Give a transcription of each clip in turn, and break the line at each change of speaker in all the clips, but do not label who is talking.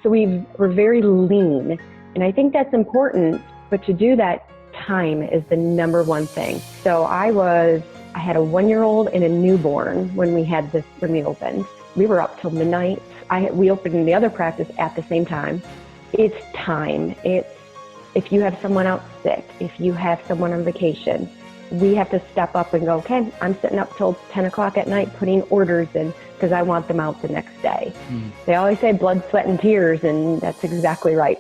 So we're very lean. And I think that's important. But to do that, time is the number one thing. So I had a 1-year-old and a newborn when we opened. We were up till midnight. We opened in the other practice at the same time. It's time. It's if you have someone out sick, if you have someone on vacation, we have to step up and go, okay, I'm sitting up till 10 o'clock at night putting orders in because I want them out the next day. They always say blood, sweat, and tears, and that's exactly right.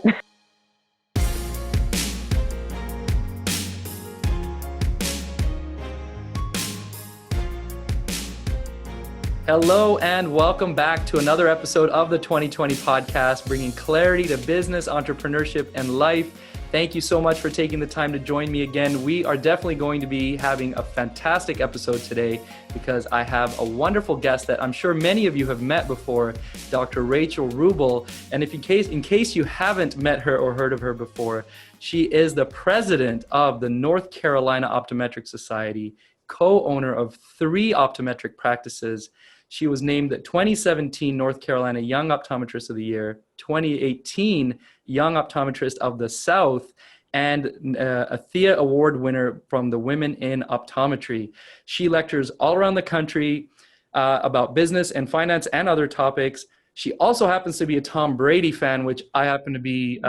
Hello and welcome back to another episode of the 2020 podcast, bringing clarity to business, entrepreneurship, and life. Thank you so much for taking the time to join me again. We are definitely going to be having a fantastic episode today because I have a wonderful guest that I'm sure many of you have met before, Dr. Rachael Wruble. And in case you haven't met her or heard of her before, she is the president of the North Carolina Optometric Society, co-owner of 3 optometric practices. She was named the 2017 North Carolina Young Optometrist of the Year, 2018 Young Optometrist of the South, and a Thea Award winner from the Women in Optometry. She lectures all around the country about business and finance and other topics. She also happens to be a Tom Brady fan, which I happen to be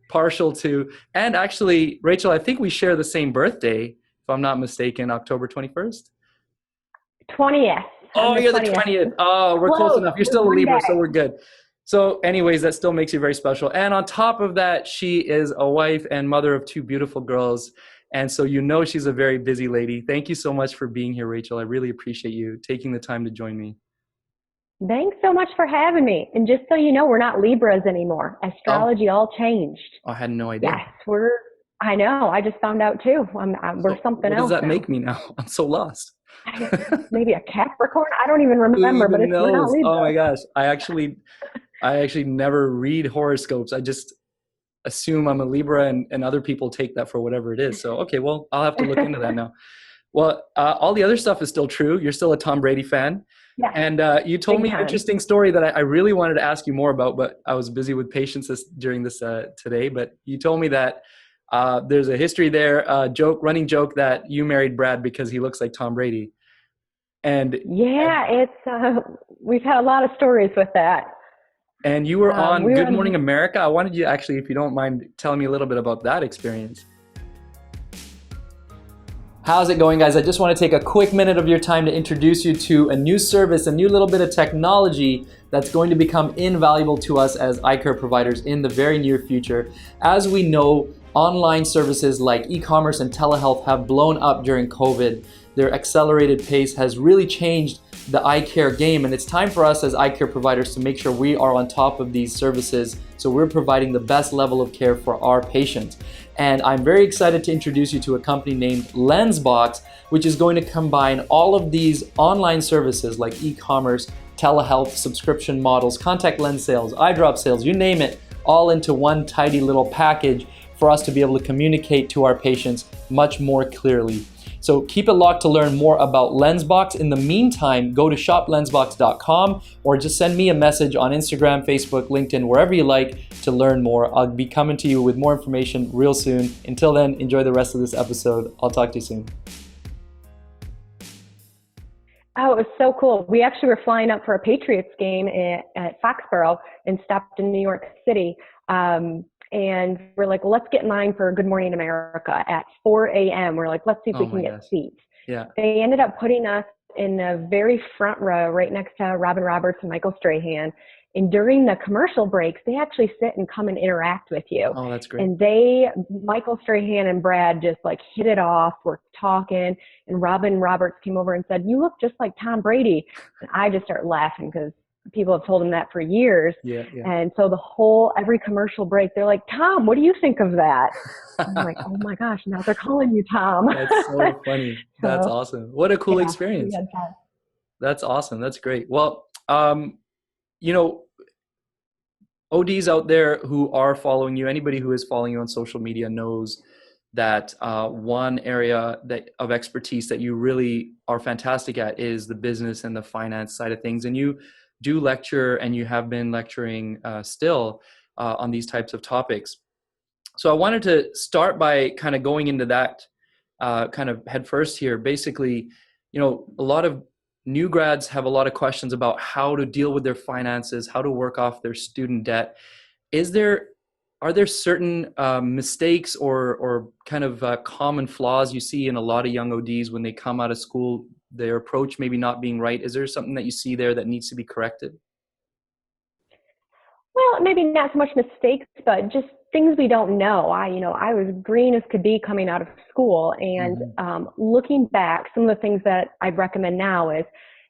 partial to. And actually, Rachael, I think we share the same birthday, if I'm not mistaken, October 21st?
20th.
Oh, you're the 20th. Oh, we're close enough. You're still a Libra, so we're good. So anyways, that still makes you very special. And on top of that, she is a wife and mother of 2 beautiful girls. And so she's a very busy lady. Thank you so much for being here, Rachael. I really appreciate you taking the time to join me.
Thanks so much for having me. And just so you know, we're not Libras anymore. Astrology all changed.
I had no idea.
Yes, I know. I just found out too. We're something else.
What does that
now.
Make me now? I'm so lost.
Maybe a Capricorn? I don't even remember, but we're not Libra.
Oh my gosh. I actually never read horoscopes. I just assume I'm a Libra and other people take that for whatever it is. So, okay, well, I'll have to look into that now. Well, all the other stuff is still true. You're still a Tom Brady fan.
Yeah.
And you told me an interesting story that I really wanted to ask you more about, but I was busy with patients during this today. But you told me that there's a history there, running joke that you married Brad because he looks like Tom Brady. And
yeah, we've had a lot of stories with that.
And you were on Good Morning America. I wanted you actually, if you don't mind, telling me a little bit about that experience. How's it going, guys? I just want to take a quick minute of your time to introduce you to a new service, a new little bit of technology that's going to become invaluable to us as eye care providers in the very near future. As we know, online services like e-commerce and telehealth have blown up during COVID. Their accelerated pace has really changed the eye care game, and it's time for us as eye care providers to make sure we are on top of these services so we're providing the best level of care for our patients. And I'm very excited to introduce you to a company named LensBox, which is going to combine all of these online services like e-commerce, telehealth, subscription models, contact lens sales, eye drop sales, you name it, all into one tidy little package for us to be able to communicate to our patients much more clearly. So keep it locked to learn more about LensBox. In the meantime, go to shoplensbox.com or just send me a message on Instagram, Facebook, LinkedIn, wherever you like to learn more. I'll be coming to you with more information real soon. Until then, enjoy the rest of this episode. I'll talk to you soon.
Oh, it was so cool. We actually were flying up for a Patriots game at Foxborough and stopped in New York City. And we're like, well, let's get in line for Good Morning America at 4 a.m. We're like, let's see if we can get seats.
Yeah.
They ended up putting us in the very front row, right next to Robin Roberts and Michael Strahan. And during the commercial breaks, they actually sit and come and interact with you.
Oh, that's great.
And Michael Strahan and Brad just like hit it off. We're talking, and Robin Roberts came over and said, "You look just like Tom Brady." And I just started laughing because people have told him that for years.
Yeah.
And so every commercial break, they're like, "Tom, what do you think of that?" I'm like, "Oh my gosh, now they're calling you Tom."
That's so funny. That's awesome. What a cool experience. That's awesome. That's great. Well, ODs out there who are following you, anybody who is following you on social media knows that one area of expertise that you really are fantastic at is the business and the finance side of things. And you do lecture and you have been lecturing still on these types of topics. So I wanted to start by kind of going into that kind of head first here. Basically, a lot of new grads have a lot of questions about how to deal with their finances, how to work off their student debt. Are there certain mistakes or kind of common flaws you see in a lot of young ODs when they come out of school, their approach maybe not being right? Is there something that you see there that needs to be corrected?
Well, maybe not so much mistakes, but just things we don't know. I was green as could be coming out of school, and looking back, some of the things that I'd recommend now is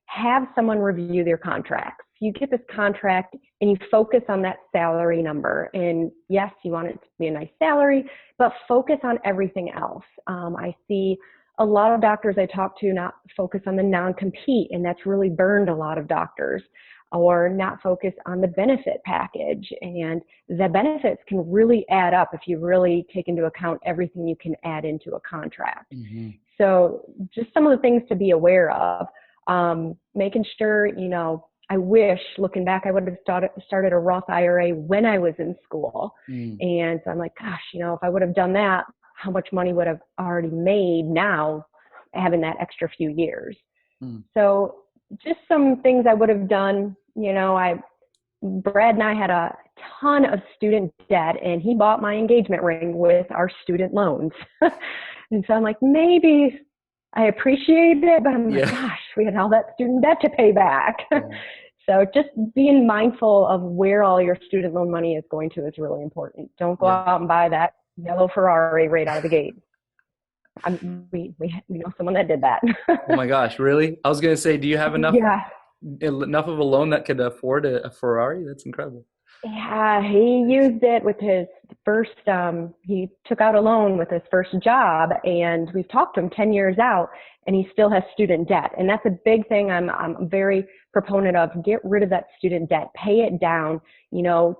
have someone review their contracts. You get this contract and you focus on that salary number. And yes, you want it to be a nice salary, but focus on everything else. I see a lot of doctors I talk to not focus on the non-compete, and that's really burned a lot of doctors, or not focus on the benefit package. And the benefits can really add up if you really take into account everything you can add into a contract. So just some of the things to be aware of, making sure, I wish, looking back, I would have started a Roth IRA when I was in school. And so I'm like, gosh, if I would have done that, how much money would have already made now having that extra few years? So just some things I would have done. Brad and I had a ton of student debt, and he bought my engagement ring with our student loans. And so I'm like, maybe I appreciate it, but I'm like, gosh, we had all that student debt to pay back. So just being mindful of where all your student loan money is going to is really important. Don't go out and buy that yellow Ferrari right out of the gate. We know someone that did that.
Oh my gosh, really? I was going to say, do you have enough of a loan that could afford a Ferrari? That's incredible.
Yeah, he used it with his first, he took out a loan with his first job, and we've talked to him 10 years out, and he still has student debt. And that's a big thing I'm very proponent of. Get rid of that student debt, pay it down,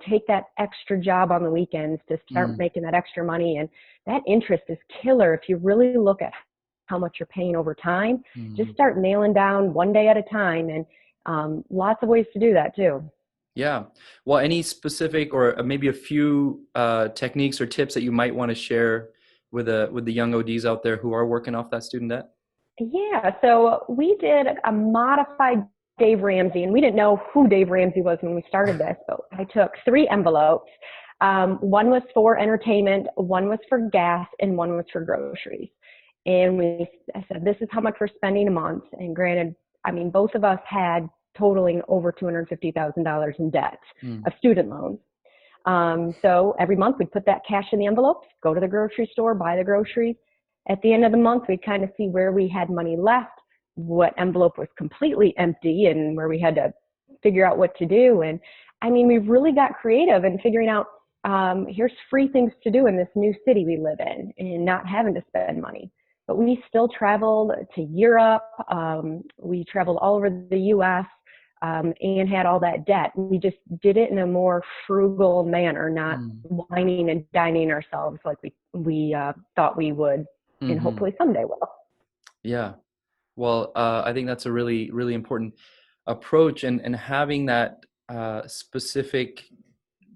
take that extra job on the weekends to start making that extra money. And that interest is killer. If you really look at how much you're paying over time, just start nailing down one day at a time. And lots of ways to do that too.
Yeah. Well, any specific or maybe a few techniques or tips that you might want to share with the young ODs out there who are working off that student debt?
Yeah. So we did a modified Dave Ramsey, and we didn't know who Dave Ramsey was when we started this, but I took 3 envelopes. One was for entertainment, one was for gas, and one was for groceries. And I said, this is how much we're spending a month. And granted, both of us had totaling over $250,000 in debt of student loans. So every month we'd put that cash in the envelopes, go to the grocery store, buy the groceries. At the end of the month, we'd kind of see where we had money left, what envelope was completely empty, and where we had to figure out what to do. And we really got creative in figuring out, here's free things to do in this new city we live in and not having to spend money. But we still traveled to Europe. We traveled all over the U.S. And had all that debt. We just did it in a more frugal manner, not whining and dining ourselves like we thought we would, and hopefully someday will.
Yeah. Well, I think that's a really, really important approach, and having that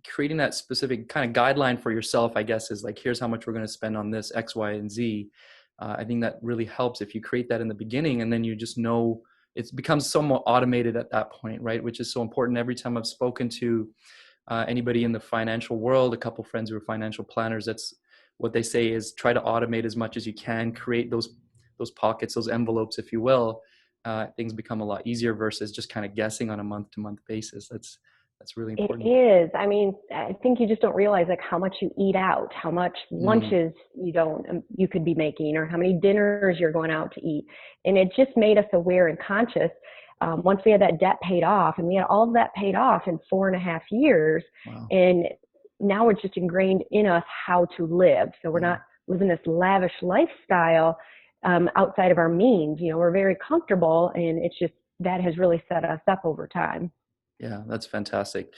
creating that specific kind of guideline for yourself, I guess, is like, here's how much we're going to spend on this X, Y, and Z. I think that really helps if you create that in the beginning, and then you just know it becomes somewhat automated at that point, right? Which is so important. Every time I've spoken to anybody in the financial world, a couple friends who are financial planners, that's what they say is try to automate as much as you can, create those pockets, those envelopes, if you will. Things become a lot easier versus just kind of guessing on a month-to-month basis. That's really important.
It is. I think you just don't realize like how much you eat out, how much lunches you could be making, or how many dinners you're going out to eat. And it just made us aware and conscious. Once we had that debt paid off, and we had all of that paid off in 4.5 years. Wow. And now it's just ingrained in us how to live. So we're not living this lavish lifestyle outside of our means. We're very comfortable, and it's just, that has really set us up over time.
Yeah, that's fantastic.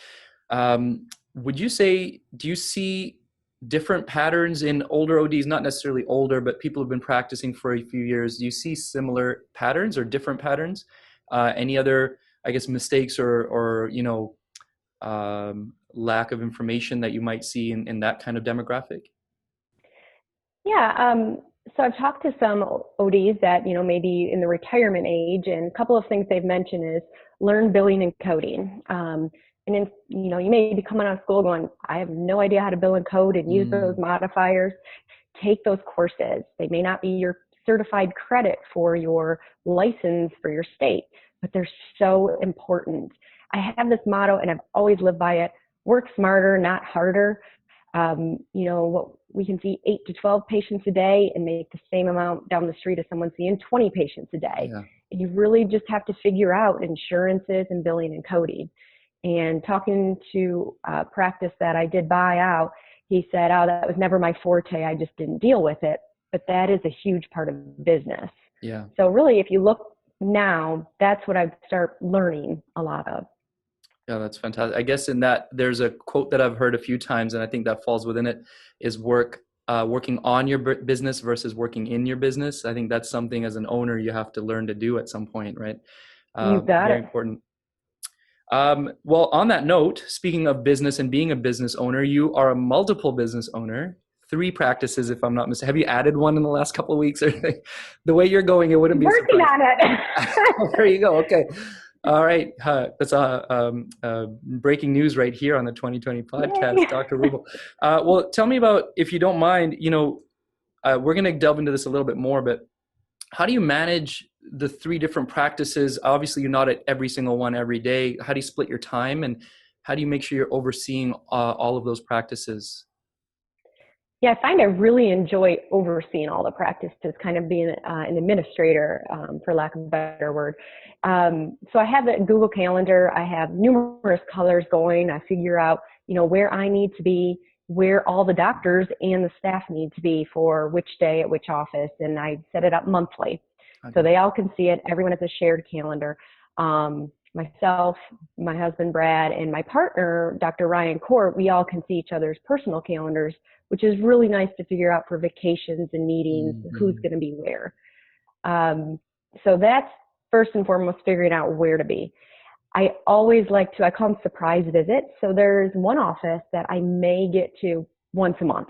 Would you say, do you see different patterns in older ODs, not necessarily older, but people who've been practicing for a few years? Do you see similar patterns or different patterns? Any other, I guess, mistakes or lack of information that you might see in that kind of demographic?
Yeah, so I've talked to some ODs that, maybe in the retirement age, and a couple of things they've mentioned is learn billing and coding. And then, you may be coming out of school going, I have no idea how to bill and code and use those
Mm,
modifiers. Take those courses. They may not be your certified credit for your license for your state, but they're so important. I have this motto and I've always lived by it: work smarter, not harder. What we can see 8 to 12 patients a day and make the same amount down the street as someone seeing 20 patients a day.
yeah.
And you really just have to figure out insurances and billing and coding. And talking to a practice that I did buy out, he said, oh, that was never my forte. I just didn't deal with it. But that is a huge part of business.
Yeah.
So really, if you look now, that's what I'd start learning a lot of.
Yeah, that's fantastic. I guess in that there's a quote that I've heard a few times, and I think that falls within it, is working on your business versus working in your business. I think that's something as an owner you have to learn to do at some point, right?
You got
Very
it.
important. Well, on that note, speaking of business and being a business owner, you are a multiple business owner, 3 practices, if I'm not mistaken. Have you added one in the last couple of weeks? Or the way you're going, it wouldn't
I'm
be a
working
surprise.
on it.
There you go. Okay. All right. That's breaking news right here on the 2020 podcast,
Yay.
Dr. Wruble. Well, tell me about, if you don't mind, we're going to delve into this a little bit more, but how do you manage the 3 different practices? Obviously, you're not at every single one every day. How do you split your time, and how do you make sure you're overseeing all of those practices?
Yeah, I find I really enjoy overseeing all the practices, kind of being an administrator, for lack of a better word. So I have a Google Calendar. I have numerous colors going. I figure out, where I need to be, where all the doctors and the staff need to be for which day at which office, and I set it up monthly. So
Okay.
they all can see it. Everyone has a shared calendar. Myself, my husband Brad, and my partner, Dr. Ryan Court, we all can see each other's personal calendars, which is really nice to figure out for vacations and meetings, who's
Mhm.
going to be where. So that's first and foremost, figuring out where to be. I always like to, I call them surprise visits. So there's one office that I may get to once a month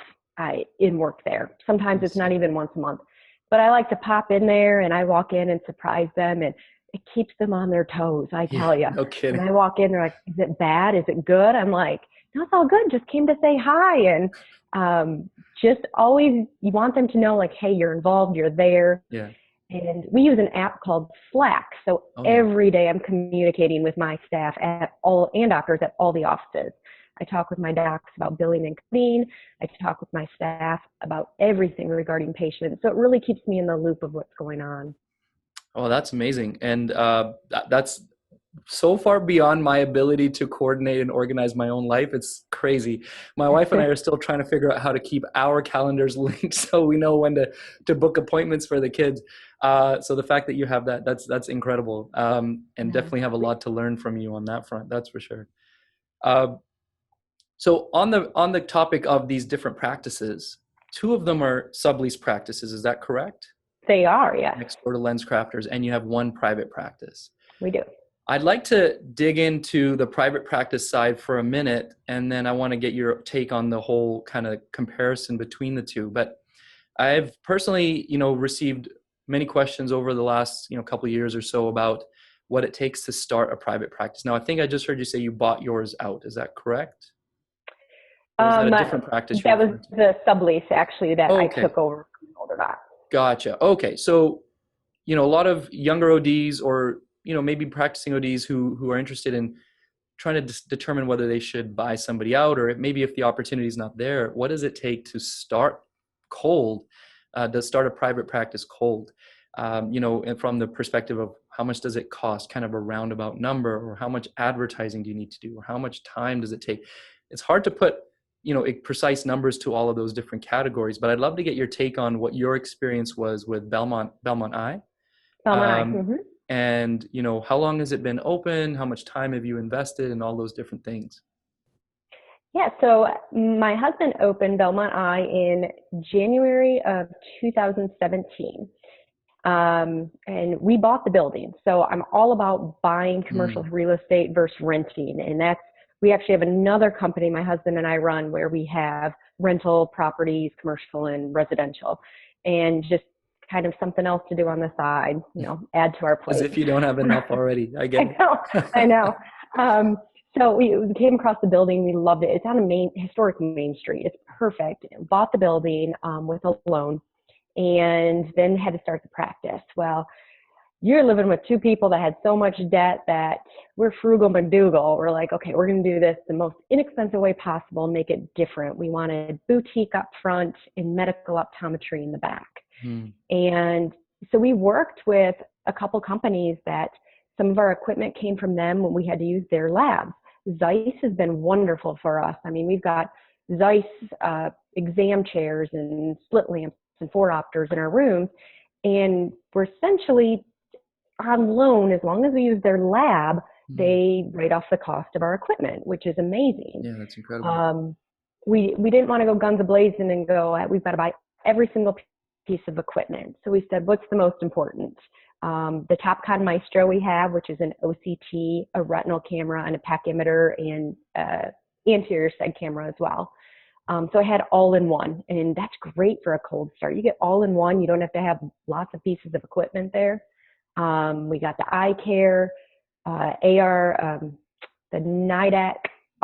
in work there. Sometimes
I
it's not
see.
even once a month, but I like to pop in there and I walk in and surprise them, and it keeps them on their toes, I
Yeah,
tell you.
no
When
kidding.
I walk in, they're like, is it bad? Is it good? I'm like, no, it's all good. Just came to say hi. And just always, you want them to know, like, hey, you're involved, you're there.
Yeah.
And we use an app called Slack. So
Oh, yeah.
every day I'm communicating with my staff at all and doctors at all the offices. I talk with my docs about billing and coding. I talk with my staff about everything regarding patients. So it really keeps me in the loop of what's going on.
Oh, that's amazing. And that's so far beyond my ability to coordinate and organize my own life. It's crazy. My wife and I are still trying to figure out how to keep our calendars linked so we know when to book appointments for the kids. So the fact that you have that, that's incredible. And
Yeah.
definitely have a lot to learn from you on that front. That's for sure. Uh, so on the topic of these different practices, 2 of them are sublease practices. Is that correct?
They are, yes,
Next door to Lens Crafters, and you have 1 private practice.
we do.
I'd like to dig into the private practice side for a minute, and then I want to get your take on the whole kind of comparison between the 2. But I've personally, received many questions over the last, couple of years or so about what it takes to start a private practice. Now, I think I just heard you say you bought yours out. Is that correct? Or was that a different practice you're
That was
referring to?
the sublease actually that
Oh,
I
okay.
took over from the older doc.
Gotcha. Okay. So, a lot of younger ODs or, maybe practicing ODs who are interested in trying to determine whether they should buy somebody out, or maybe if the opportunity is not there, what does it take to start cold, to start a private practice cold? And from the perspective of how much does it cost, kind of a roundabout number, or how much advertising do you need to do, or how much time does it take? It's hard to put, precise numbers to all of those different categories, but I'd love to get your take on what your experience was with Belmont Eye.
Belmont Eye.
Um, and how long has it been open? How much time have you invested, and all those different things?
Yeah, so my husband opened Belmont Eye in January of 2017. And we bought the building. So I'm all about buying commercial
Mm.
real estate versus renting. And we actually have another company my husband and I run where we have rental properties, commercial and residential, and just kind of something else to do on the side, add to our
As
plate.
if you don't have enough already. I
I
get it.
know, I know. So we came across the building. We loved it. It's on a historic main street. It's perfect. Bought the building with a loan, and then had to start the practice. Well, you're living with two people that had so much debt that we're frugal McDougal. We're like, okay, we're going to do this the most inexpensive way possible, make it different. We wanted boutique up front and medical optometry in the back.
Mm.
And so we worked with a couple companies that some of our equipment came from them when we had to use their labs. Zeiss has been wonderful for us. I mean, we've got Zeiss exam chairs and split lamps and 4-opters in our rooms, and we're essentially on loan. As long as we use their lab, they write off the cost of our equipment, which is amazing.
Yeah, that's incredible.
We didn't want to go guns a-blazing and go, we've got to buy every single piece of equipment. So we said, what's the most important? The Topcon Maestro we have, which is an OCT, a retinal camera, and a pachymeter, and anterior side camera as well. So I had all in one, and that's great for a cold start. You get all in one. You don't have to have lots of pieces of equipment there. We got the eye care, AR, the NIDAC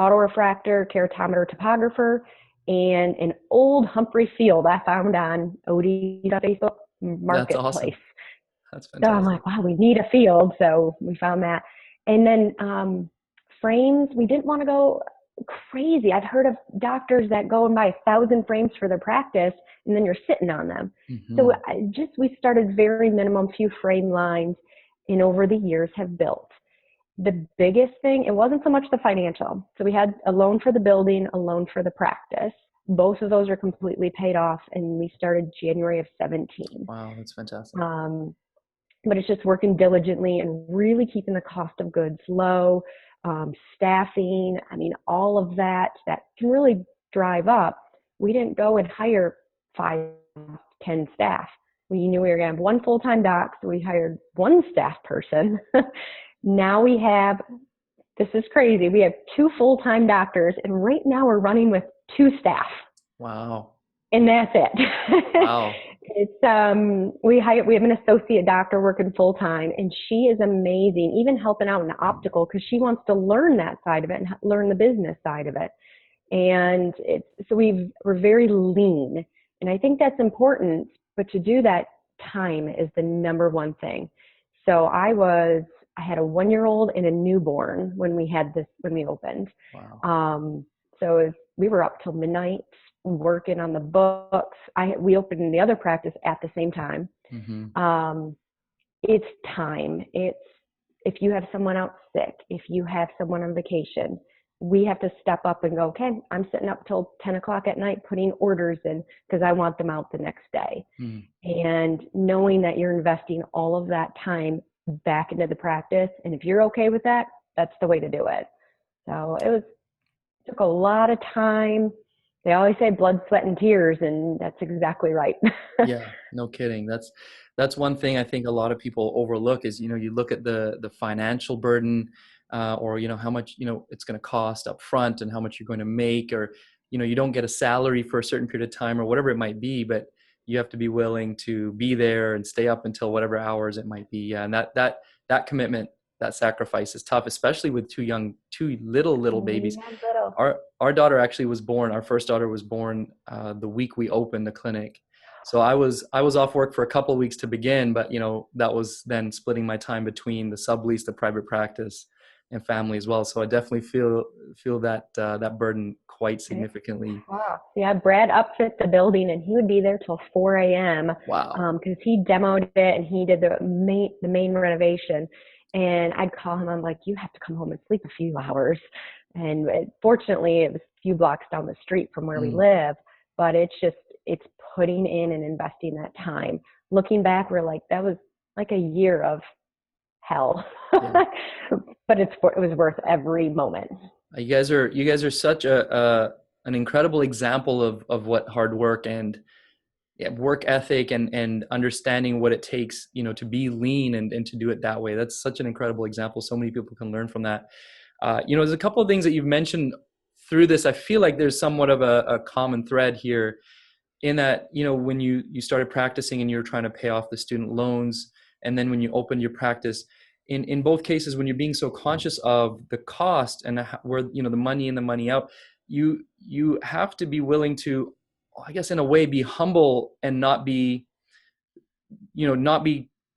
autorefractor, keratometer topographer, and an old Humphrey Field I found on Facebook Marketplace.
That's awesome. That's
So
fantastic.
I'm like, wow, we need a field. So we found that. And then frames, we didn't want to go crazy. I've heard of doctors that go and buy 1,000 frames for their practice, and then you're sitting on them.
Mm-hmm.
So we started very minimum, few frame lines, and over the years have built. The biggest thing, it wasn't so much the financial. So we had a loan for the building, a loan for the practice. Both of those are completely paid off, and we started January of 17.
Wow, that's fantastic.
But it's just working diligently and really keeping the cost of goods low, staffing, all of that can really drive up. We didn't go and hire 5, 10 staff. We knew we were going to have one full-time doc, so we hired one staff person. Now we have, this is crazy, we have 2 full-time doctors, and right now we're running with 2 staff.
Wow.
And that's it.
Wow.
It's we have an associate doctor working full time, and she is amazing, even helping out in the optical, because she wants to learn that side of it and learn the business side of it. And we're very lean, and I think that's important. But to do that, time is the number one thing. So I had a 1-year-old and a newborn when we opened.
Wow.
We were up till midnight working on the books. We opened in the other practice at the same time.
Mm-hmm.
It's time. It's if you have someone out sick, if you have someone on vacation, we have to step up and go, okay, I'm sitting up till 10 o'clock at night putting orders in because I want them out the next day.
Mm.
And knowing that you're investing all of that time back into the practice, and if you're okay with that, that's the way to do it. So it took a lot of time. They always say blood, sweat, and tears, and that's exactly right.
Yeah, no kidding. That's one thing I think a lot of people overlook is, you look at the financial burden, or, how much, it's going to cost up front and how much you're going to make, or, you don't get a salary for a certain period of time or whatever it might be, but you have to be willing to be there and stay up until whatever hours it might be. Yeah, and that commitment, that sacrifice is tough, especially with two little babies.
Yeah, little.
Our daughter actually was born. Our first daughter was born the week we opened the clinic. So I was off work for a couple of weeks to begin, but that was then splitting my time between the sublease, the private practice, and family as well. So I definitely feel that burden quite significantly.
Wow. Yeah, Brad upfit the building, and he would be there till 4 a.m.
Wow.
Because he demoed it and he did the main renovation. And I'd call him. I'm like, you have to come home and sleep a few hours. And fortunately, it was a few blocks down the street from where we live. But it's putting in and investing that time. Looking back, we're like, that was like a year of hell. Yeah. But it was worth every moment.
You guys are such an incredible example of what hard work and work ethic and understanding what it takes, to be lean and to do it that way. That's such an incredible example. So many people can learn from that. There's a couple of things that you've mentioned through this. I feel like there's somewhat of a common thread here in that, when you started practicing and you're trying to pay off the student loans, and then when you opened your practice, in both cases, when you're being so conscious of the cost and where, the money in, the money out, you have to be willing to, I guess, in a way, be humble and not be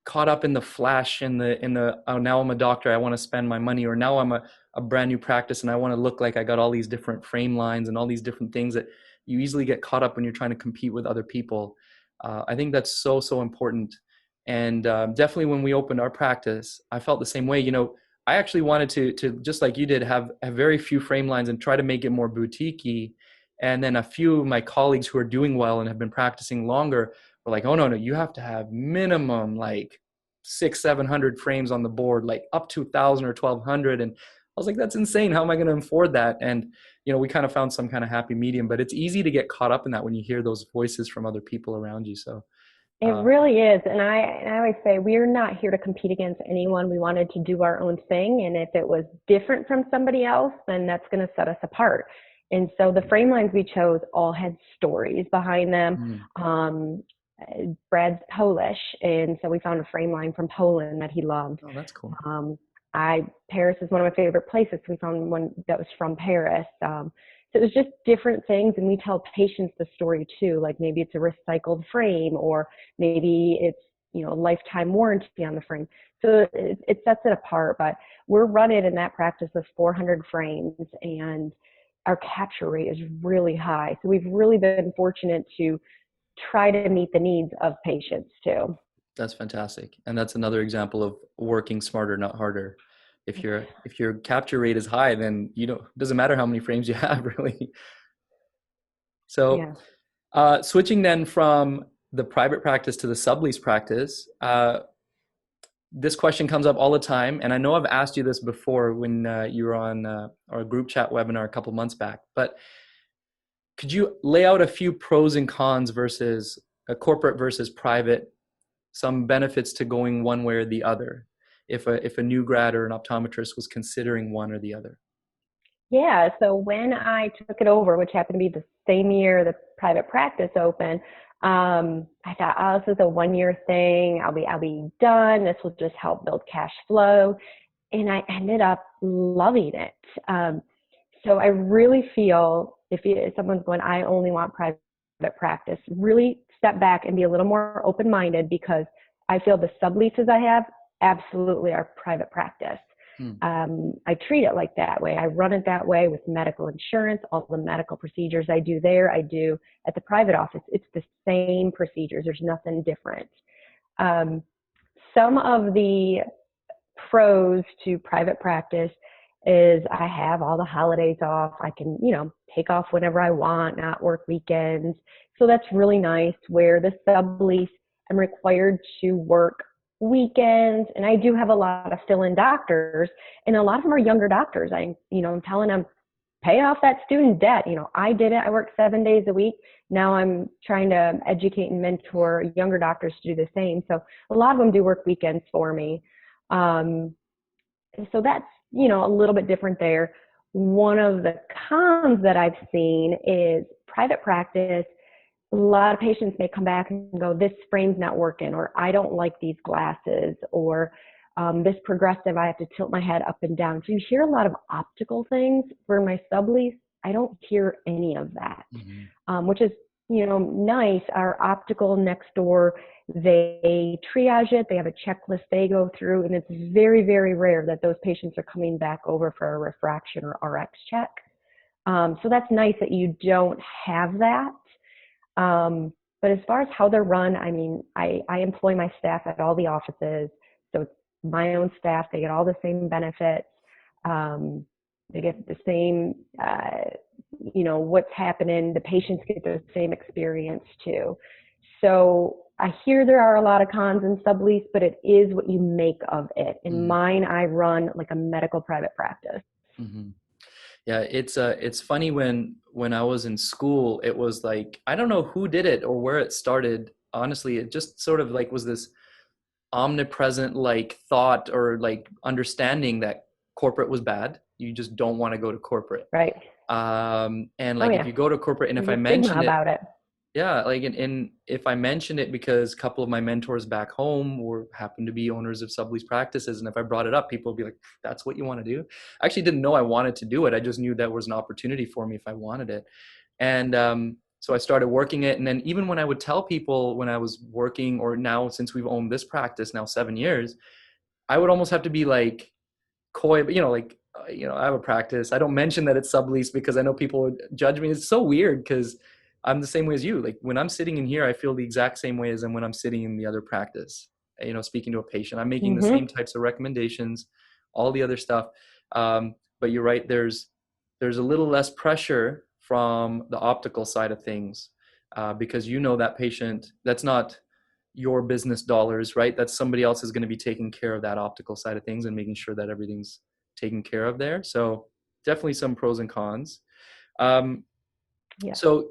caught up in the flash, in the oh, now I'm a doctor, I want to spend my money, or now I'm a brand new practice and I want to look like I got all these different frame lines and all these different things that you easily get caught up when you're trying to compete with other people. I think that's so important. And definitely when we opened our practice, I felt the same way. I actually wanted to just like you did, have very few frame lines and try to make it more boutique-y. And then a few of my colleagues who are doing well and have been practicing longer were like, oh, no, you have to have minimum like 600-700 frames on the board, like up to 1,000 or 1,200. And I was like, that's insane. How am I going to afford that? And, we kind of found some kind of happy medium, but it's easy to get caught up in that when you hear those voices from other people around you. So
It really is. And I always say we're not here to compete against anyone. We wanted to do our own thing. And if it was different from somebody else, then that's going to set us apart. And so the frame lines we chose all had stories behind them. Brad's Polish, and so we found a frame line from Poland that he loved.
Oh, that's cool.
Paris is one of my favorite places. We found one that was from Paris. So it was just different things, and we tell patients the story too. Like maybe it's a recycled frame, or maybe it's a lifetime warranty on the frame. So it sets it apart. But we're running in that practice with 400 frames, and our capture rate is really high. So we've really been fortunate to try to meet the needs of patients too.
That's fantastic. And that's another example of working smarter, not harder. If your capture rate is high, then it doesn't matter how many frames you have, really. So switching then from the private practice to the sublease practice, this question comes up all the time. And I know I've asked you this before when you were on our group chat webinar a couple months back, but could you lay out a few pros and cons versus a corporate versus private, some benefits to going one way or the other, if a new grad or an optometrist was considering one or the other?
Yeah, so when I took it over, which happened to be the same year the private practice opened, I thought, oh, this is a one-year thing. I'll be done. This will just help build cash flow. And I ended up loving it. So I really feel if someone's going, I only want private practice, really step back and be a little more open-minded, because I feel the subleases I have absolutely are private practice. I treat it like that way. I run it that way with medical insurance. All the medical procedures I do there, I do at the private office. It's the same procedures. There's nothing different. Some of the pros to private practice is I have all the holidays off. I can, take off whenever I want, not work weekends. So that's really nice. Where the sublease, I'm required to work weekends, and I do have a lot of fill-in doctors, and a lot of them are younger doctors. I'm telling them, pay off that student debt. I did it. I worked 7 days a week. Now I'm trying to educate and mentor younger doctors to do the same. So a lot of them do work weekends for me. So that's, a little bit different there. One of the cons that I've seen is private practice. A lot of patients may come back and go, this frame's not working, or I don't like these glasses, or this progressive, I have to tilt my head up and down. So you hear a lot of optical things. For my sublease, I don't hear any of that, which is, nice. Our optical next door, they triage it. They have a checklist they go through, and it's very, very rare that those patients are coming back over for a refraction or RX check. So that's nice that you don't have that. But as far as how they're run, I employ my staff at all the offices. So it's my own staff. They get all the same benefits. They get the same, what's happening. The patients get the same experience too. So I hear there are a lot of cons in sublease, but it is what you make of it. In mine, I run like a medical private practice.
Yeah, it's funny when I was in school, it was like I don't know who did it or where it started. Honestly, it just sort of like was this omnipresent like thought or like understanding that corporate was bad. You just don't want to go to corporate.
Right.
And
Oh
like if
yeah.
you go to corporate, and if
There's
I
a stigma
mention it,
about it.
yeah, like in if I mention it because a couple of my mentors back home were happen to be owners of sublease practices, and if I brought it up, people would be like, "That's what you want to do?" I actually didn't know I wanted to do it. I just knew that was an opportunity for me if I wanted it, and so I started working it. And then even when I would tell people when I was working, or now since we've owned this practice now 7 years, I would almost have to be like coy, but like I have a practice. I don't mention that it's sublease because I know people would judge me. It's so weird because I'm the same way as you. Like when I'm sitting in here, I feel the exact same way as when I'm sitting in the other practice. Speaking to a patient, I'm making the
Hmm.
same types of recommendations, all the other stuff. But you're right. There's a little less pressure from the optical side of things because that patient, that's not your business dollars, right? That's somebody else is going to be taking care of that optical side of things and making sure that everything's taken care of there. So definitely some pros and cons. Um,
Yes.
so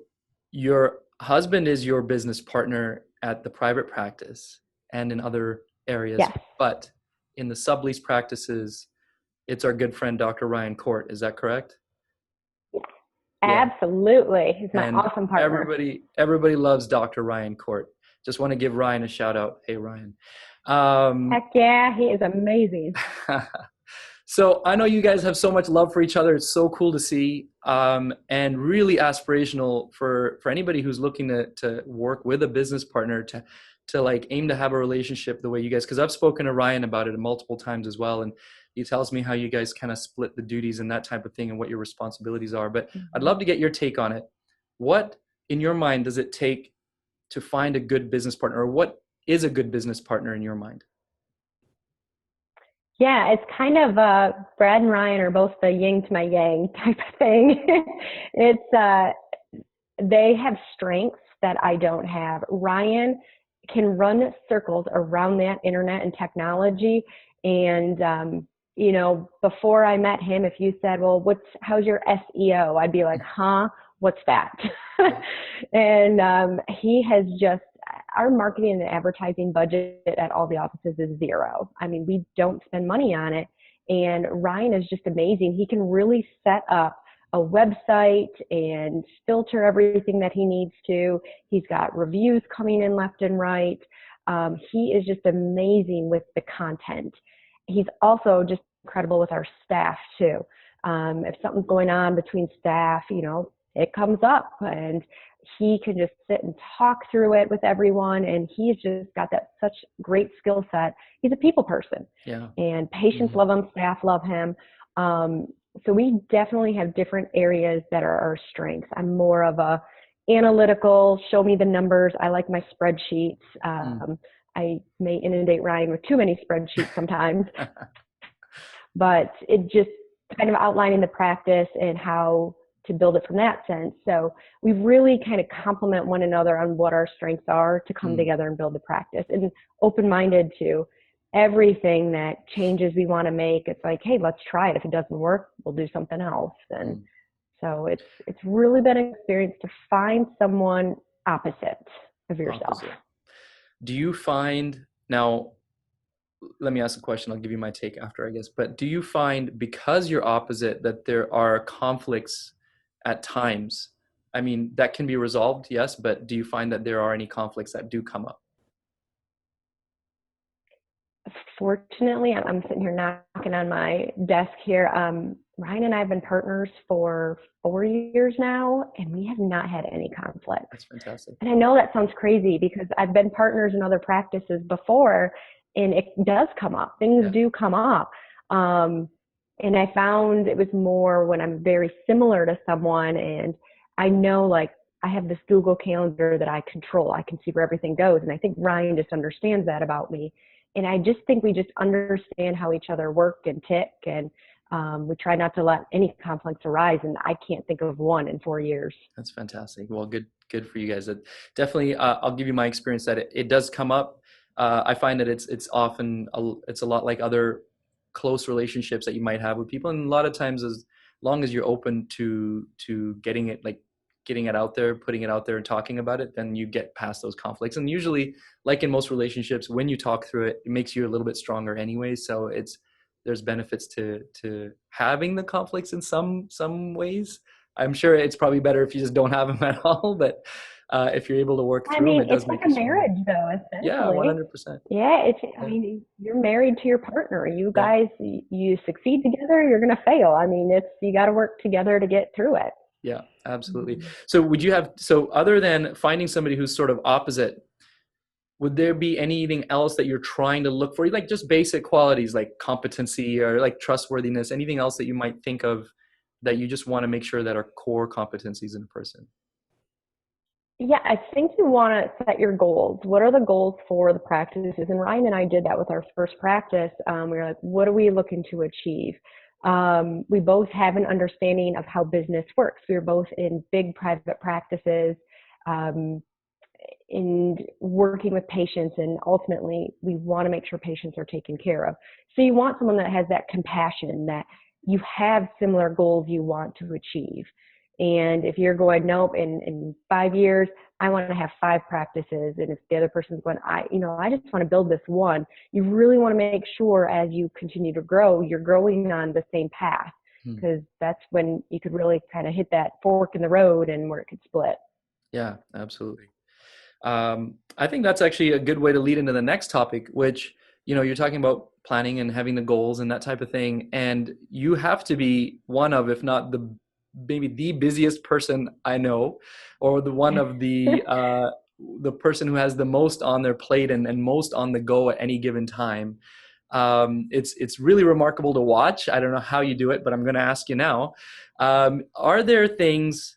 your husband is your business partner at the private practice and in other areas,
Yes.
but in the sublease practices, it's our good friend, Dr. Ryan Court. Is that correct? Yeah.
Absolutely. He's my
And
awesome partner.
everybody loves Dr. Ryan Court. Just want to give Ryan a shout out. Hey, Ryan. Um,
Heck yeah, he is amazing.
So I know you guys have so much love for each other. It's so cool to see, and really aspirational for anybody who's looking to work with a business partner to like aim to have a relationship the way you guys. Because I've spoken to Ryan about it multiple times as well, and he tells me how you guys kind of split the duties and that type of thing and what your responsibilities are. But I'd
Mhm.
love to get your take on it. What in your mind does it take to find a good business partner, or what is a good business partner in your mind?
Yeah, it's kind of Brad and Ryan are both the yin to my yang type of thing. It's they have strengths that I don't have. Ryan can run circles around that internet and technology. And, before I met him, if you said, well, how's your SEO? I'd be like, huh, what's that?
Yeah.
And he has just, our marketing and advertising budget at all the offices is zero. I mean, we don't spend money on it. And Ryan is just amazing. He can really set up a website and filter everything that he needs to. He's got reviews coming in left and right. He is just amazing with the content. He's also just incredible with our staff too. If something's going on between staff, it comes up and he can just sit and talk through it with everyone. And he's just got that such great skill set. He's a people person,
Yeah.
and patients
Mhm.
love him, staff love him. So we definitely have different areas that are our strengths. I'm more of a analytical, show me the numbers. I like my spreadsheets.
Mm.
I may inundate Ryan with too many spreadsheets sometimes, but it just kind of outlining the practice and how to build it from that sense. So we really kind of complement one another on what our strengths are to come
Mm.
together and build the practice, and open-minded to everything that changes we want to make. It's like, hey, let's try it. If it doesn't work, we'll do something else. And
Mm.
so it's really been an experience to find someone opposite of yourself.
Opposite. Do you find now, let me ask a question. I'll give you my take after, I guess. But do you find because you're opposite that there are conflicts at times? I mean, that can be resolved, yes, but do you find that there are any conflicts that do come up?
Fortunately, I'm sitting here knocking on my desk here. Ryan and I have been partners for 4 years now, and we have not had any conflicts.
That's fantastic.
And I know that sounds crazy because I've been partners in other practices before, and it does come up. Things
Yeah.
do come up. And I found it was more when I'm very similar to someone, and I know, like, I have this Google Calendar that I control. I can see where everything goes. And I think Ryan just understands that about me. And I just think we just understand how each other work and tick. And we try not to let any conflicts arise. And I can't think of one in 4 years.
That's fantastic. Well, good for you guys. That definitely, I'll give you my experience that it does come up. I find that it's often it's a lot like other close relationships that you might have with people, and a lot of times as long as you're open to getting it out there, putting it out there and talking about it, then you get past those conflicts. And usually, like in most relationships, when you talk through it, it makes you a little bit stronger anyway. So there's benefits to having the conflicts in some ways. I'm sure it's probably better if you just don't have them at all, but if you're able to work
I
through them,
mean,
it
it's
does
like
make
a
you stronger.
marriage, though,
Yeah,
essentially.
100%.
Yeah, I
Yeah,
mean, you're married to your partner. You
yeah,
guys, you succeed together, you're going to fail. I mean, you got to work together to get through it.
yeah, absolutely.
Mhm.
So other than finding somebody who's sort of opposite, would there be anything else that you're trying to look for, like just basic qualities like competency or like trustworthiness, anything else that you might think of that you just want to make sure that are core competencies in a person?
Yeah, I think you want to set your goals. What are the goals for the practices? And Ryan and I did that with our first practice. We were like, what are we looking to achieve? We both have an understanding of how business works. We were both in big private practices, um, in working with patients, and ultimately we want to make sure patients are taken care of. So you want someone that has that compassion, that you have similar goals you want to achieve. And if you're going, nope, in 5 years, I want to have 5 practices. And if the other person's going, I just want to build this one, you really want to make sure as you continue to grow, you're growing on the same path,
Hmm.
because that's when you could really kind of hit that fork in the road and where it could split.
Yeah, absolutely. I think that's actually a good way to lead into the next topic, which, you're talking about planning and having the goals and that type of thing. And you have to be one of, if not maybe the busiest person I know, or the one of the person who has the most on their plate and most on the go at any given time. It's really remarkable to watch. I don't know how you do it, but I'm going to ask you now. Are there things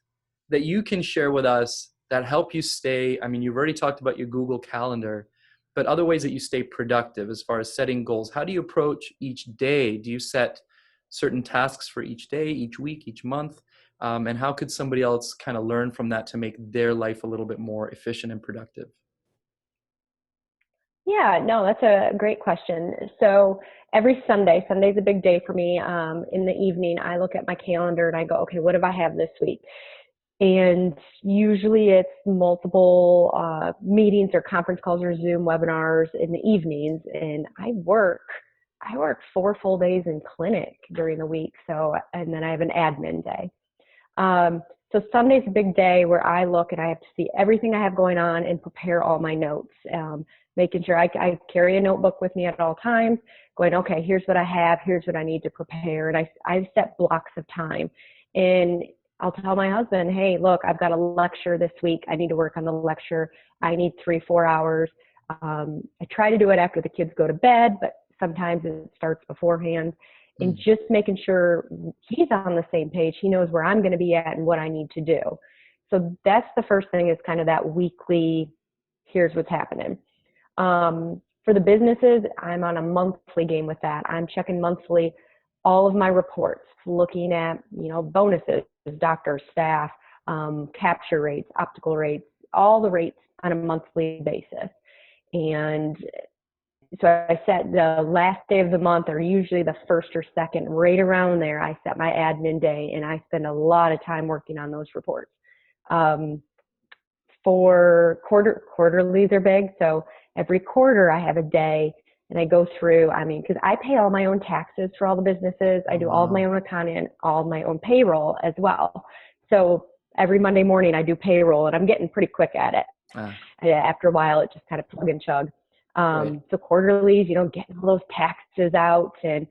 that you can share with us that help you stay? I mean, you've already talked about your Google Calendar, but other ways that you stay productive as far as setting goals. How do you approach each day? Do you set certain tasks for each day, each week, each month? And how could somebody else kind of learn from that to make their life a little bit more efficient and productive?
Yeah, no, that's a great question. So every Sunday's a big day for me. In the evening, I look at my calendar and I go, okay, what do I have this week? And usually it's multiple meetings or conference calls or Zoom webinars in the evenings. And I work 4 full days in clinic during the week. So, and then I have an admin day. So Sunday's a big day where I look and I have to see everything I have going on and prepare all my notes, making sure I carry a notebook with me at all times, going, okay, here's what I have, here's what I need to prepare. And I set blocks of time. And I'll tell my husband, hey, look, I've got a lecture this week. I need to work on the lecture. I need 3, 4 hours. I try to do it after the kids go to bed, but sometimes it starts beforehand. And
Mm.
just making sure he's on the same page. He knows where I'm going to be at and what I need to do. So that's the first thing, is kind of that weekly, here's what's happening. For the businesses, I'm on a monthly game with that. I'm checking monthly all of my reports, looking at, bonuses, doctors, staff, capture rates, optical rates, all the rates on a monthly basis. And so I set the last day of the month, or usually the first or second, right around there, I set my admin day, and I spend a lot of time working on those reports. Um, for quarterlies are big. So every quarter I have a day and I go through, because I pay all my own taxes for all the businesses. I
Oh,
do all of my
wow.
own accounting, all of my own payroll as well. So every Monday morning I do payroll, and I'm getting pretty quick at it.
Ah,
After a while, it just kind of plug and chug.
right.
So quarterlies, getting all those taxes out, and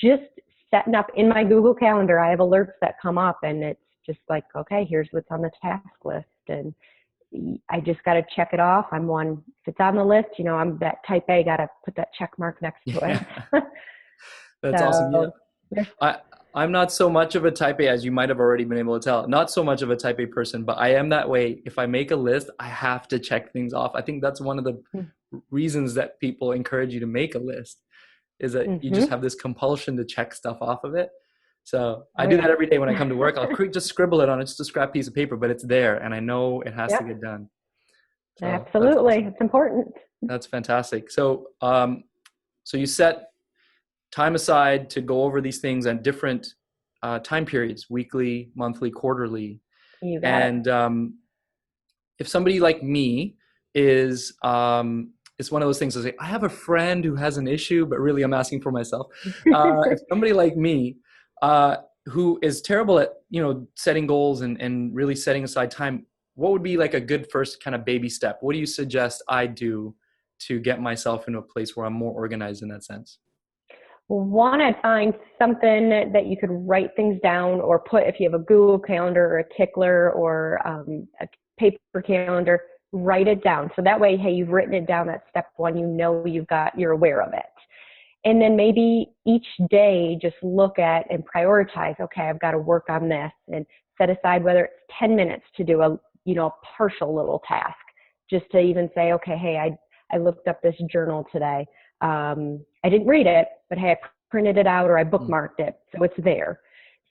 just setting up in my Google Calendar. I have alerts that come up, and it's just like, okay, here's what's on the task list. And I just got to check it off. I'm one, if it's on the list, I'm that type A, got to put that check mark next to
Yeah,
it.
that's awesome. Yeah.
So there's,
I I'm not so much of a type A, as you might have already been able to tell. Not so much of a type A person, but I am that way. If I make a list, I have to check things off. I think that's one of the reasons that people encourage you to make a list, is that you just
mm-hmm.
have this compulsion to check stuff off of it. So I
Oh
do that every day when I
yeah.
come to work. I'll just scribble it on just a scrap piece of paper, but it's there and I know it has to
Yep.
get done. So that's
Absolutely.
awesome.
It's important.
That's fantastic. So you set time aside to go over these things at different time periods, weekly, monthly, quarterly.
You got it.
And if somebody like me is, it's one of those things. I say, I have a friend who has an issue, but really I'm asking for myself. If somebody like me, who is terrible at, setting goals and really setting aside time, what would be like a good first kind of baby step? What do you suggest I do to get myself into a place where I'm more organized in that sense?
Want to find something that you could write things down or put, if you have a Google Calendar or a Tickler or a paper calendar, write it down. So that way, hey, you've written it down at step one, you're aware of it. And then maybe each day just look at and prioritize, okay, I've got to work on this, and set aside whether it's 10 minutes to do a partial little task, just to even say, okay, hey, I looked up this journal today. I didn't read it, but hey, I printed it out or I bookmarked it, so it's there.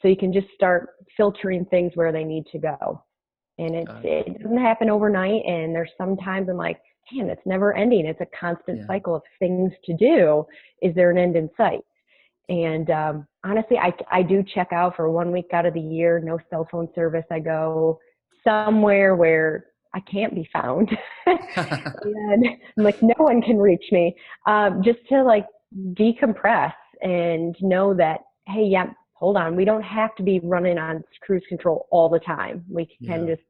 So you can just start filtering things where they need to go. And it doesn't happen overnight. And there's sometimes I'm like, man, it's never ending. It's a constant cycle of things to do. Is there an end in sight? And honestly, I do check out for 1 week out of the year, no cell phone service. I go somewhere where I can't be found. And I'm like, no one can reach me, just to like decompress and know that, hey, yeah, hold on. We don't have to be running on cruise control all the time. We can just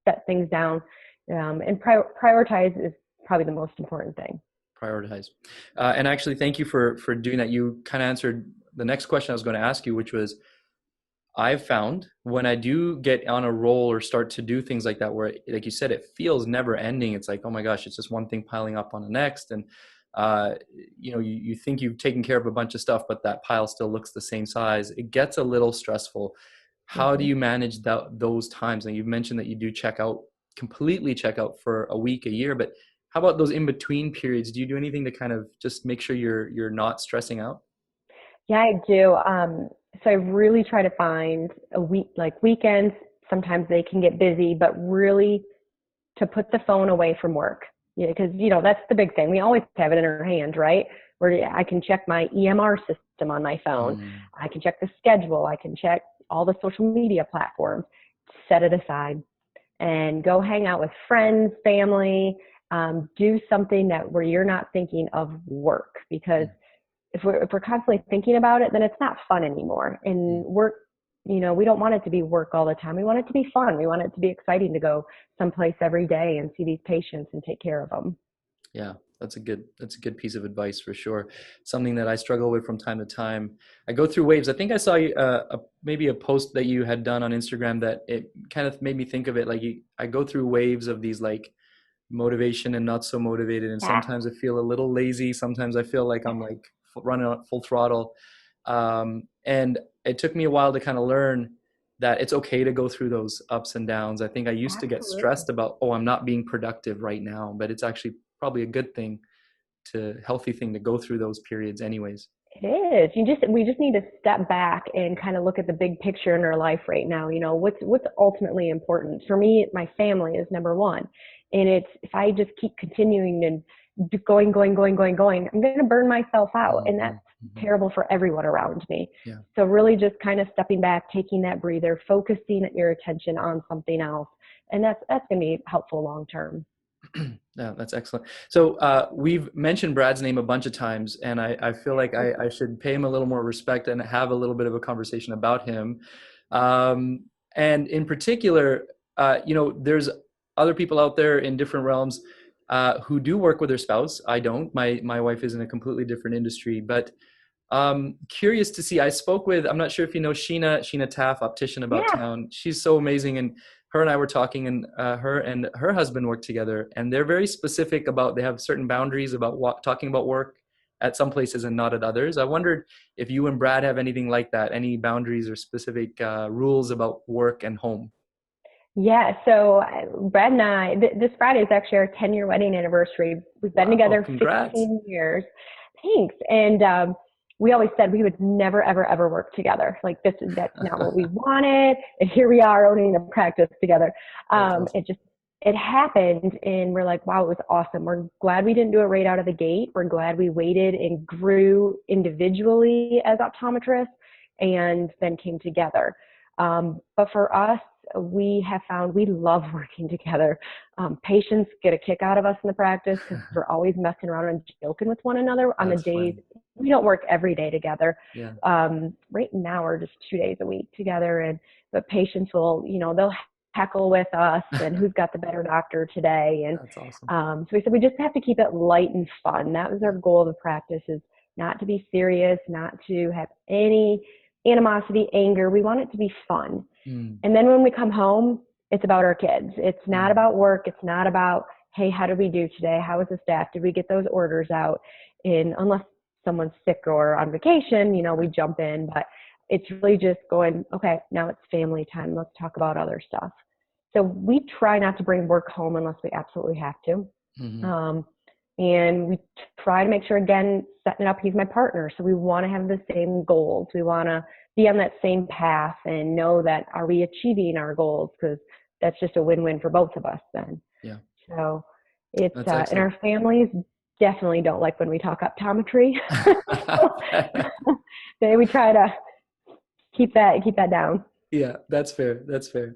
set things down, and prioritize is probably the most important thing.
Prioritize. And actually, thank you for doing that. You kind of answered the next question I was going to ask you, which was, I've found when I do get on a roll or start to do things like that, where, like you said, it feels never ending. It's like, oh my gosh, it's just one thing piling up on the next. And, you think you've taken care of a bunch of stuff, but that pile still looks the same size. It gets a little stressful. How do you manage those times? And you've mentioned that you do completely check out for a week, a year, but how about those in between periods? Do you do anything to kind of just make sure you're not stressing out?
Yeah, I do. So I really try to find a week, like weekends. Sometimes they can get busy, but really to put the phone away from work. Yeah, because that's the big thing. We always have it in our hand, right? Where I can check my EMR system on my phone. I can check the schedule. I can check all the social media platforms. Set it aside and go hang out with friends, family. Do something where you're not thinking of work, because if we're constantly thinking about it, then it's not fun anymore. And work, we don't want it to be work all the time. We want it to be fun. We want it to be exciting to go someplace every day and see these patients and take care of them.
Yeah, that's a good piece of advice for sure. Something that I struggle with from time to time. I go through waves. I think I saw maybe a post that you had done on Instagram that it kind of made me think of it. Like I go through waves of these like motivation and not so motivated. And sometimes I feel a little lazy. Sometimes I feel like I'm like running on full throttle. And it took me a while to kind of learn that it's okay to go through those ups and downs. I think I used to get stressed about, I'm not being productive right now, but it's actually probably a good thing, healthy thing to go through those periods anyways.
It is. We just need to step back and kind of look at the big picture in our life right now. What's ultimately important for me. My family is number one, and if I just keep continuing and going, I'm going to burn myself out, and that's terrible for everyone around me. Yeah. So really, just kind of stepping back, taking that breather, focusing your attention on something else, and that's going to be helpful long term.
Yeah, that's excellent. So we've mentioned Brad's name a bunch of times, and I feel like I should pay him a little more respect and have a little bit of a conversation about him. And in particular, there's other people out there in different realms who do work with their spouse. I don't. My wife is in a completely different industry, but curious to see. I spoke with, I'm not sure if you know Sheena Taff, optician about town. She's so amazing, and her and I were talking, and her and her husband work together, and they're very specific about, they have certain boundaries about talking about work at some places and not at others. I wondered if you and Brad have anything like that, any boundaries or specific rules about work and home.
Yeah, so Brad and I, this Friday is actually our 10-year wedding anniversary. We've been together
congrats.
15 years. Thanks. And we always said we would never, ever, ever work together. Like that's not what we wanted. And here we are owning a practice together. Awesome. It happened, and we're like, wow, it was awesome. We're glad we didn't do it right out of the gate. We're glad we waited and grew individually as optometrists and then came together. But for us, we have found we love working together. Patients get a kick out of us in the practice because we're always messing around and joking with one another on the
That's
days.
fun.
We don't work every day together.
Yeah.
Right now, we're just 2 days a week together, but patients will, they'll heckle with us and who's got the better doctor today. And
That's awesome.
so we said we just have to keep it light and fun. That was our goal of the practice, is not to be serious, not to have any animosity, anger. We want it to be fun.
Mm.
And then when we come home, it's about our kids. It's not about work. It's not about, hey, how did we do today? How was the staff? Did we get those orders out? Unless someone's sick or on vacation, we jump in. But it's really just going, okay, now it's family time. Let's talk about other stuff. So we try not to bring work home unless we absolutely have to.
Mm-hmm.
And we try to make sure, again, setting it up, he's my partner. So we want to have the same goals. We want to be on that same path and know that, are we achieving our goals? Because that's just a win-win for both of us then.
Yeah.
So it's,
That's
and our families definitely don't like when we talk optometry. So we try to keep that down.
Yeah, that's fair. That's fair.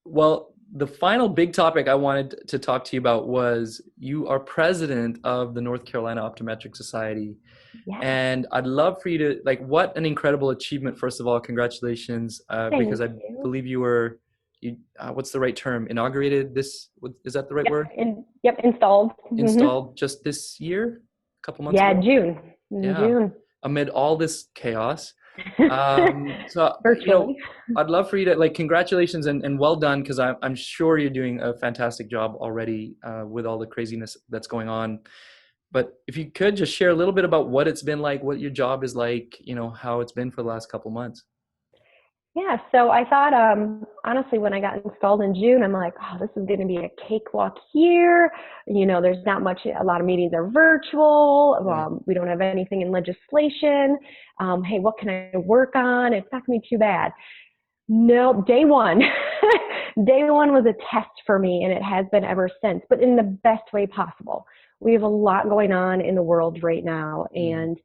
Well, the final big topic I wanted to talk to you about was, you are president of the North Carolina Optometric Society.
Yeah.
And I'd love for you to, what an incredible achievement. First of all, congratulations, because I believe what's the right term? Inaugurated this, is that the right word?
Installed.
Installed just this year, a couple months ago?
June.
Yeah.
June.
Amid all this chaos. So,
Virtually.
I'd love for you to, congratulations and well done, because I'm sure you're doing a fantastic job already with all the craziness that's going on. But if you could just share a little bit about what it's been like, what your job is like, how it's been for the last couple months.
Yeah, so I thought, honestly, when I got installed in June, I'm like, oh, this is going to be a cakewalk here. There's not much, a lot of meetings are virtual.
Right.
We don't have anything in legislation. Hey, what can I work on? It's not going to be too bad. No, day one. Day one was a test for me, and it has been ever since, but in the best way possible. We have a lot going on in the world right now, and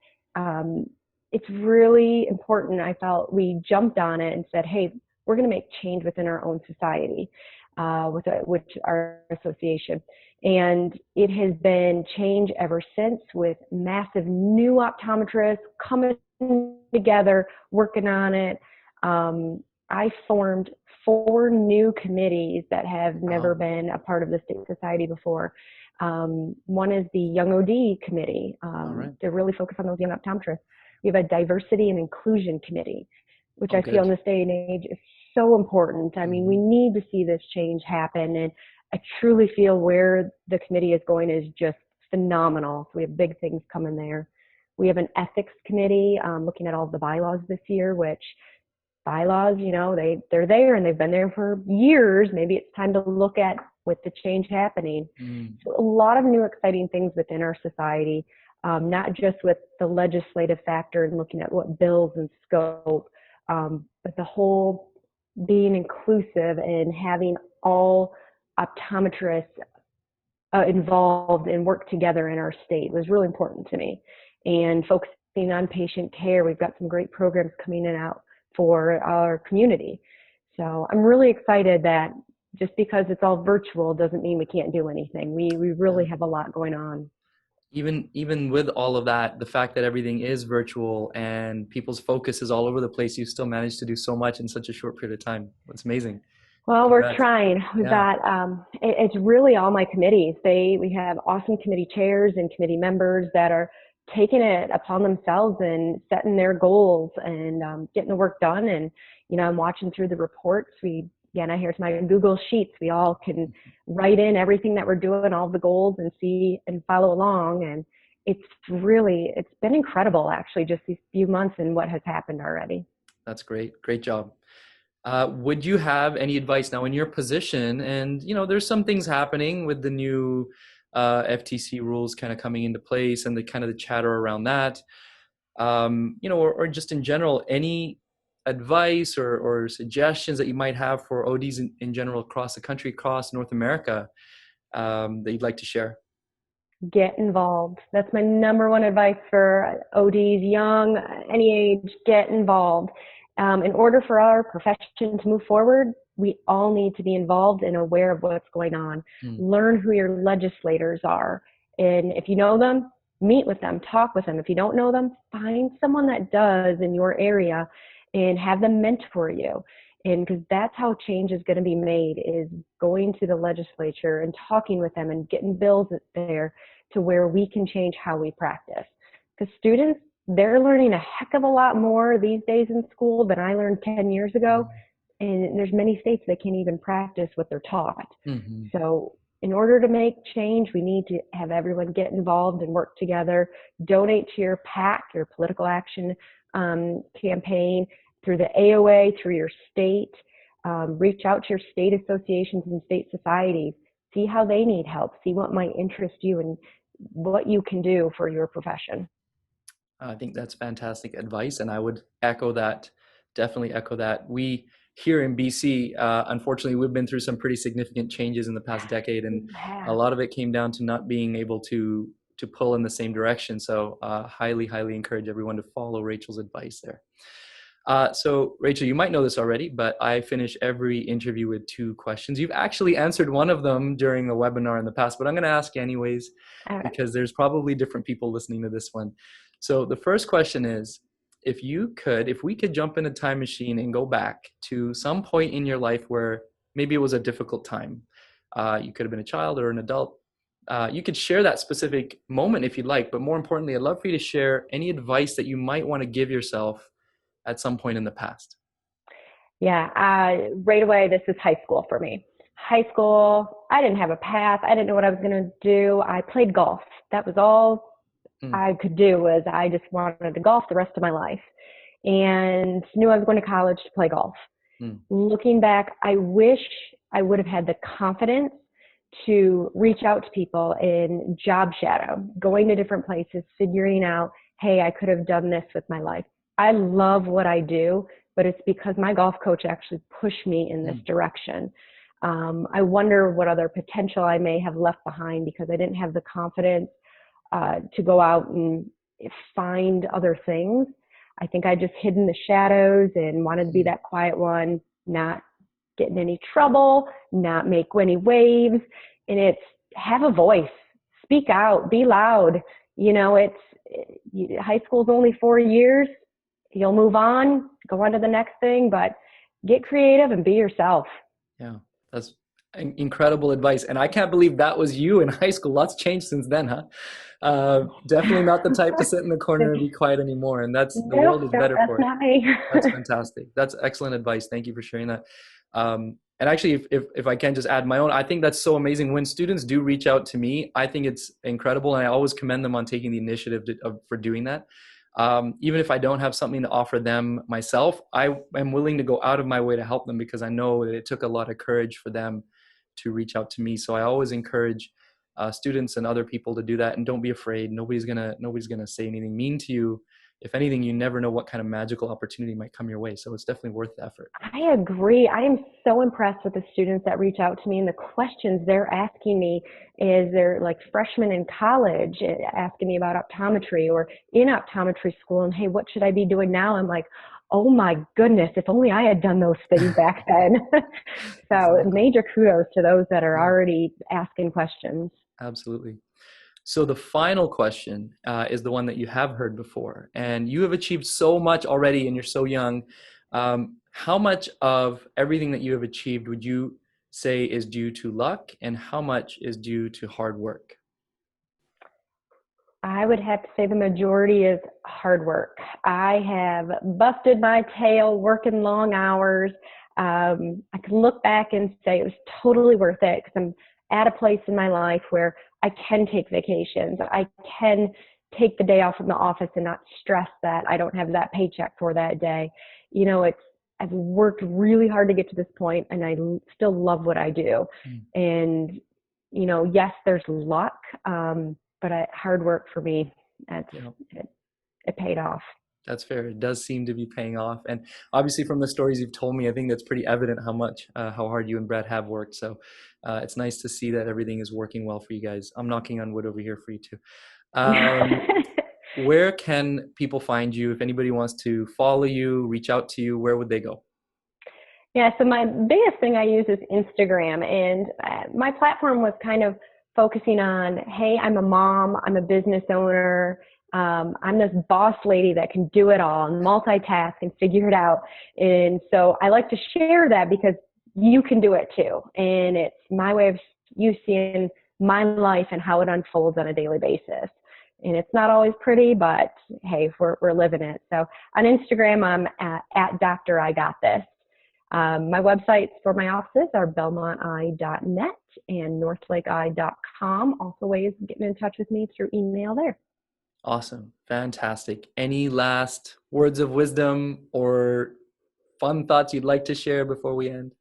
it's really important. I felt we jumped on it and said, hey, we're going to make change within our own society, with our association. And it has been change ever since, with massive new optometrists coming together, working on it. I formed 4 new committees that have never been a part of the state society before. One is the Young OD committee. They're really focused on those young optometrists. We have a diversity and inclusion committee, which I feel in this day and age is so important. I mean, we need to see this change happen. And I truly feel where the committee is going is just phenomenal. So we have big things coming there. We have an ethics committee looking at all the bylaws this year, which bylaws, they're there and they've been there for years. Maybe it's time to look at with the change happening. So a lot of new exciting things within our society, not just with the legislative factor and looking at what bills and scope, but the whole being inclusive and having all optometrists involved and work together in our state was really important to me. And focusing on patient care, we've got some great programs coming in out for our community. So I'm really excited that just because it's all virtual doesn't mean we can't do anything. We really have a lot going on.
Even with all of that, the fact that everything is virtual and people's focus is all over the place, you still managed to do so much in such a short period of time. It's amazing.
Well,
Congrats.
we're trying. We've got, it's really all my committees. We have awesome committee chairs and committee members that are taking it upon themselves and setting their goals and getting the work done. And, I'm watching through the reports. I hear it's my Google Sheets. We all can write in everything that we're doing, all the goals, and see and follow along. And it's been incredible, actually, just these few months and what has happened already.
That's great. Great job. Would you have any advice now in your position? And, there's some things happening with the new FTC rules kind of coming into place and the kind of the chatter around that, or just in general, any advice or suggestions that you might have for ODs in general across the country, across North America, that you'd like to share?
Get involved. That's my number one advice for ODs, young, any age, get involved. In order for our profession to move forward, we all need to be involved and aware of what's going on.
Mm.
Learn who your legislators are. And if you know them, meet with them, talk with them. If you don't know them, find someone that does in your area and have them mentor you. And because that's how change is going to be made, is going to the legislature and talking with them and getting bills there to where we can change how we practice. Because students, they're learning a heck of a lot more these days in school than I learned 10 years ago. And there's many states that can't even practice what they're taught.
Mm-hmm.
So in order to make change, we need to have everyone get involved and work together. Donate to your PAC, your political action campaign, through the AOA, through your state. Reach out to your state associations and state societies. See how they need help. See what might interest you and what you can do for your profession.
I think that's fantastic advice, and I would echo that, definitely echo that. We here in BC, unfortunately, we've been through some pretty significant changes in the past decade, and a lot of it came down to not being able to pull in the same direction. So highly encourage everyone to follow Rachel's advice there. So Rachel, you might know this already, but I finish every interview with 2 questions. You've actually answered one of them during the webinar in the past, but I'm going to ask you anyways, because there's probably different people listening to this one. So the first question is, if we could jump in a time machine and go back to some point in your life where maybe it was a difficult time, you could have been a child or an adult, you could share that specific moment if you'd like, but more importantly, I'd love for you to share any advice that you might want to give yourself at some point in the past.
Yeah, right away, this is high school for me. High school, I didn't have a path. I didn't know what I was going to do. I played golf. That was all I could do. Was I just wanted to golf the rest of my life, and knew I was going to college to play golf. Looking back, I wish I would have had the confidence to reach out to people and job shadow, going to different places, figuring out, hey, I could have done this with my life. I love what I do, but it's because my golf coach actually pushed me in this direction. I wonder what other potential I may have left behind because I didn't have the confidence to go out and find other things. I think I just hid in the shadows and wanted to be that quiet one, not get in any trouble, not make any waves. And it's have a voice, speak out, be loud. You know, high school's only 4 years. You'll move on, go on to the next thing, but get creative and be yourself.
Yeah, that's incredible advice. And I can't believe that was you in high school. Lots changed since then, huh? Definitely not the type to sit in the corner and be quiet anymore. And the world is better for it.
That's not me.
That's fantastic. That's excellent advice. Thank you for sharing that. And actually, if I can just add my own, I think that's so amazing. When students do reach out to me, I think it's incredible. And I always commend them on taking the initiative for doing that. Even if I don't have something to offer them myself, I am willing to go out of my way to help them because I know that it took a lot of courage for them to reach out to me. So I always encourage students and other people to do that, and don't be afraid. Nobody's gonna say anything mean to you. If anything, you never know what kind of magical opportunity might come your way. So it's definitely worth the effort.
I agree. I am so impressed with the students that reach out to me and the questions they're asking me. Is they're like freshmen in college asking me about optometry or in optometry school, and hey, what should I be doing now? I'm like, oh my goodness, if only I had done those things back then. So exactly. Major kudos to those that are already asking questions.
Absolutely. So the final question is the one that you have heard before, and you have achieved so much already and you're so young. How much of everything that you have achieved would you say is due to luck, and how much is due to hard work?
I would have to say the majority is hard work. I have busted my tail working long hours. I can look back and say it was totally worth it because I'm at a place in my life where I can take vacations. I can take the day off from the office and not stress that I don't have that paycheck for that day. You know, I've worked really hard to get to this point, and I still love what I do. And, you know, yes, there's luck, but hard work for me, it paid off.
That's fair. It does seem to be paying off. And obviously from the stories you've told me, I think that's pretty evident how hard you and Brad have worked. So it's nice to see that everything is working well for you guys. I'm knocking on wood over here for you too. Where can people find you? If anybody wants to follow you, reach out to you, where would they go?
Yeah, so my biggest thing I use is Instagram, and my platform was kind of focusing on, hey, I'm a mom, I'm a business owner, I'm this boss lady that can do it all and multitask and figure it out. And so I like to share that because you can do it too. And it's my way of you seeing my life and how it unfolds on a daily basis. And it's not always pretty, but hey, we're living it. So on Instagram, I'm at Dr. I Got This. My websites for my offices are belmonteye.net and northlakeeye.com. Also ways of getting in touch with me through email there.
Awesome. Fantastic. Any last words of wisdom or fun thoughts you'd like to share before we end?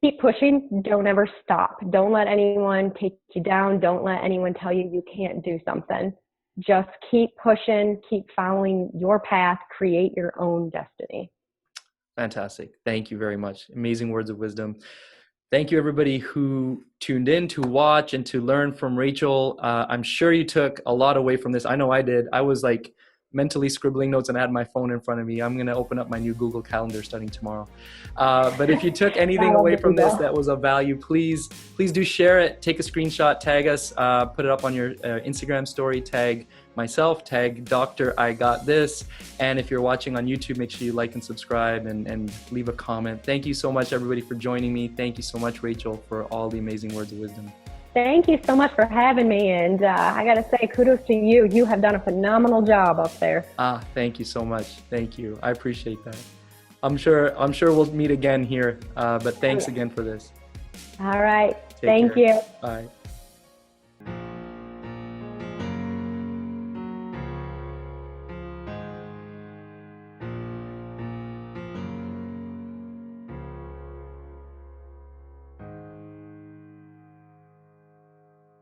Keep pushing. Don't ever stop. Don't let anyone take you down. Don't let anyone tell you you can't do something. Just keep pushing, keep following your path, create your own destiny.
Fantastic. Thank you very much. Amazing words of wisdom. Thank you, everybody who tuned in to watch and to learn from Rachael. I'm sure you took a lot away from this. I know I did. I was like mentally scribbling notes and I had my phone in front of me. I'm going to open up my new Google Calendar starting tomorrow. But if you took anything away from this that was of value, please do share it. Take a screenshot, tag us, put it up on your Instagram story, tag myself, tag Dr. I Got This. And if you're watching on YouTube, make sure you like and subscribe and leave a comment. Thank you so much, everybody, for joining me. Thank you so much, Rachael, for all the amazing words of wisdom.
Thank you so much for having me. And I got to say, kudos to you. You have done a phenomenal job up there.
Thank you so much. Thank you. I appreciate that. I'm sure we'll meet again here, but thanks again for this.
All right.
Take care.
Thank you.
Bye.